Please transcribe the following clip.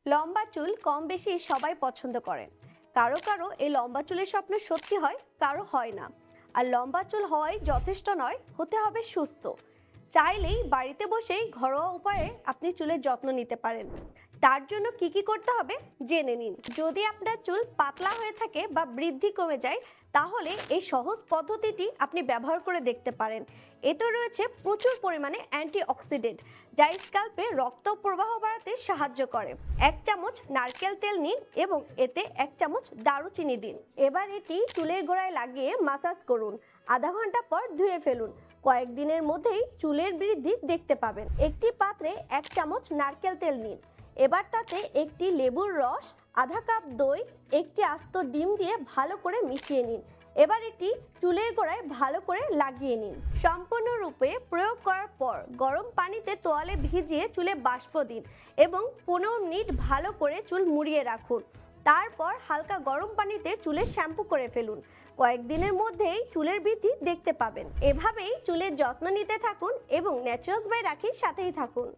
লম্বা চুল কম বেশি সবাই পছন্দ করেন। কারো কারো এই লম্বা চুলের স্বপ্ন সত্যি হয়, কারো হয় না। আর লম্বা চুল হওয়াই যথেষ্ট নয়, হতে হবে সুস্থ। চাইলেই বাড়িতে বসেই ঘরোয়া উপায়ে আপনি চুলের যত্ন নিতে পারেন। তার জন্য কি কি করতে হবে জেনে নিন। যদি আপনার চুল পাতলা হয়ে থাকে বা বৃদ্ধি কমে যায়, তাহলে এই সহজ পদ্ধতিটি আপনি ব্যবহার করে দেখতে পারেন। এতে রয়েছে প্রচুর পরিমাণে অ্যান্টিঅক্সিডেন্ট, যা স্ক্যাল্পে রক্ত প্রবাহ বাড়াতে সাহায্য করে। 1 চামচ নারকেল তেল নিন এবং এতে 1 চামচ দারুচিনি দিন। এবার এটি চুলের গোড়ায় লাগিয়ে মাসাজ করুন। আধা ঘন্টা পর ধুয়ে ফেলুন। কয়েকদিনের মধ্যেই চুলের বৃদ্ধি দেখতে পাবেন। একটি পাত্রে 1 চামচ নারকেল তেল নিন। এবার তাতে একটি লেবুর রস, আধা কাপ দই, একটি আস্ত ডিম দিয়ে ভালো করে মিশিয়ে নিন। এবার এটি চুলের গোড়ায় ভালো করে লাগিয়ে নিন। সম্পূর্ণরূপে প্রয়োগ করার পর গরম পানিতে তোয়ালে ভিজিয়ে চুলে বাষ্প দিন এবং 15 মিনিট ভালো করে চুল মুড়িয়ে রাখুন। তারপর হালকা গরম পানিতে চুলে শ্যাম্পু করে ফেলুন। কয়েকদিনের মধ্যেই চুলের বৃদ্ধি দেখতে পাবেন। এভাবেই চুলের যত্ন নিতে থাকুন এবং ন্যাচারালস বাই রাখির সাথেই থাকুন।